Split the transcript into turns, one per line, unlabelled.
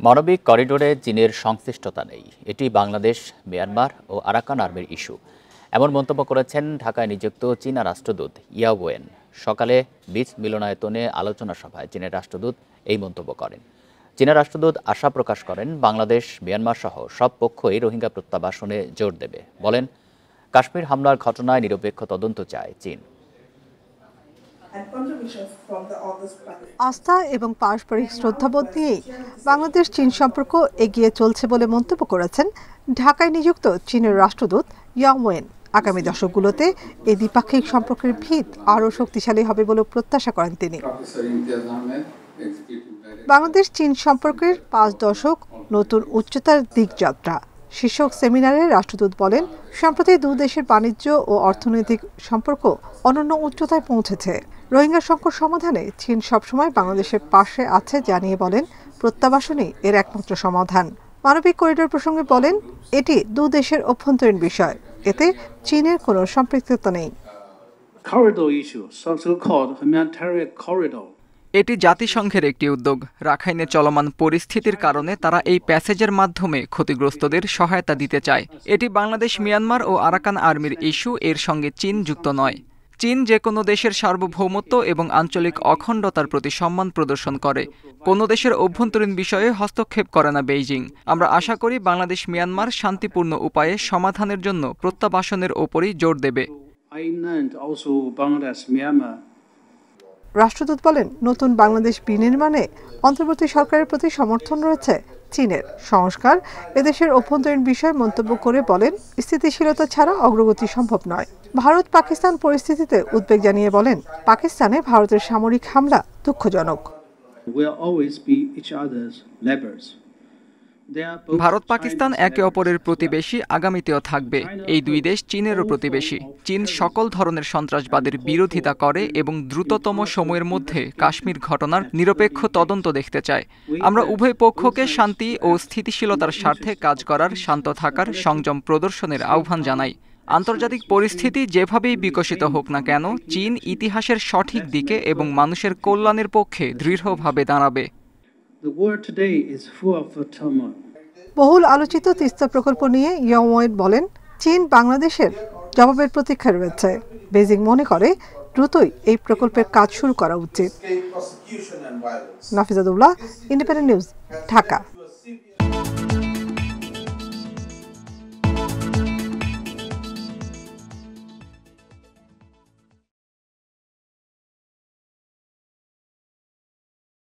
মানবিক করিডোরে চীনের সংশ্লিষ্টতা নেই, এটি বাংলাদেশ, মিয়ানমার ও আরাকান আর্মির ইস্যু, এমন মন্তব্য করেছেন ঢাকায় নিযুক্ত চীনা রাষ্ট্রদূত ইয়াও ওয়েন। সকালে বীজ মিলনায়তনে আলোচনা সভায় চীনের রাষ্ট্রদূত এই মন্তব্য করেন। চীনা রাষ্ট্রদূত আশা প্রকাশ করেন, বাংলাদেশ, মিয়ানমার সহ সব পক্ষই রোহিঙ্গা প্রত্যাবাসনে জোর দেবে। বলেন, কাশ্মীর হামলার ঘটনায় নিরপেক্ষ তদন্ত চায় চীন।
আস্থা এবং পারস্পরিক শ্রদ্ধাবোধ নিয়েই বাংলাদেশ চীন সম্পর্ক এগিয়ে চলছে বলে মন্তব্য করেছেন ঢাকায় নিযুক্ত চীনের রাষ্ট্রদূত ইয়াও ওয়েন। আগামী দশকগুলোতে এই দ্বিপাক্ষিক সম্পর্কের ভিত আরও শক্তিশালী হবে বলে প্রত্যাশা করেন তিনি। বাংলাদেশ চীন সম্পর্কের 5 দশক নতুন উচ্চতার দিকযাত্রা শীর্ষক সেমিনারে রাষ্ট্রদূত বলেন, সম্প্রতি দুই দেশের বাণিজ্য ও অর্থনৈতিক সম্পর্ক অনন্য উচ্চতায় পৌঁছেছে। রোহিঙ্গা সংকট সমাধানে চীন সবসময় বাংলাদেশের পাশে আছে জানিয়ে বলেন, প্রত্যাবাসনই এর একমাত্র সমাধান। মানবিক করিডোর প্রসঙ্গে বলেন, এটি দুই দেশের অভ্যন্তরীণ বিষয়, এতে চীনের কোনো সম্পৃক্ততা নেই।
এটি জাতিসংঘের একটি উদ্যোগ। রাখাইনে চলমান পরিস্থিতির কারণে তারা এই প্যাসেজের মাধ্যমে ক্ষতিগ্রস্তদের সহায়তা দিতে চায়। এটি বাংলাদেশ, মিয়ানমার ও আরাকান আর্মির ইস্যু, এর সঙ্গে চীন যুক্ত নয়। চীন যে কোনো দেশের সার্বভৌমত্ব এবং আঞ্চলিক অখণ্ডতার প্রতি সম্মান প্রদর্শন করে। কোনো দেশের অভ্যন্তরীণ বিষয়ে হস্তক্ষেপ করে না বেইজিং। আমরা আশা করি বাংলাদেশ মিয়ানমার শান্তিপূর্ণ উপায়ে সমাধানের জন্য প্রত্যাবাসনের ওপরই জোর দেবে।
রাষ্ট্রদূত বলেন, নতুন বাংলাদেশ বিনির্মাণে অন্তর্বর্তী সরকারের প্রতি সমর্থন রয়েছে চীনের। সংস্কার এদেশের অভ্যন্তরীণ বিষয় মন্তব্য করে বলেন, স্থিতিশীলতা ছাড়া অগ্রগতি সম্ভব নয়। ভারত পাকিস্তান পরিস্থিতিতে উদ্বেগ জানিয়ে বলেন, পাকিস্তানে ভারতের সামরিক হামলা দুঃখজনক।
ভারত পাকিস্তান একে অপরের প্রতিবেশী, আগামীতেও থাকবে। এই দুই দেশ চীনেরও প্রতিবেশী। চীন সকল ধরনের সন্ত্রাসবাদের বিরোধিতা করে এবং দ্রুততম সময়ের মধ্যে কাশ্মীর ঘটনার নিরপেক্ষ তদন্ত দেখতে চায়। আমরা উভয় পক্ষকে শান্তি ও স্থিতিশীলতার স্বার্থে কাজ করার, শান্ত থাকার, সংযম প্রদর্শনের আহ্বান জানাই। আন্তর্জাতিক পরিস্থিতি যেভাবেই বিকশিত হোক না কেন, চীন ইতিহাসের সঠিক দিকে এবং মানুষের কল্যাণের পক্ষে দৃঢ়ভাবে দাঁড়াবে।
বহুল আলোচিত তিস্তা প্রকল্প নিয়ে ইয়াও ওয়েন বলেন, চীন বাংলাদেশের জবাবের প্রতীক্ষায় রয়েছে। বেজিং মনে করে দ্রুতই এই প্রকল্পের কাজ শুরু করা উচিত। নাফিজাতুল্লাহ, ইন্ডিপেন্ডেন্ট নিউজ, ঢাকা।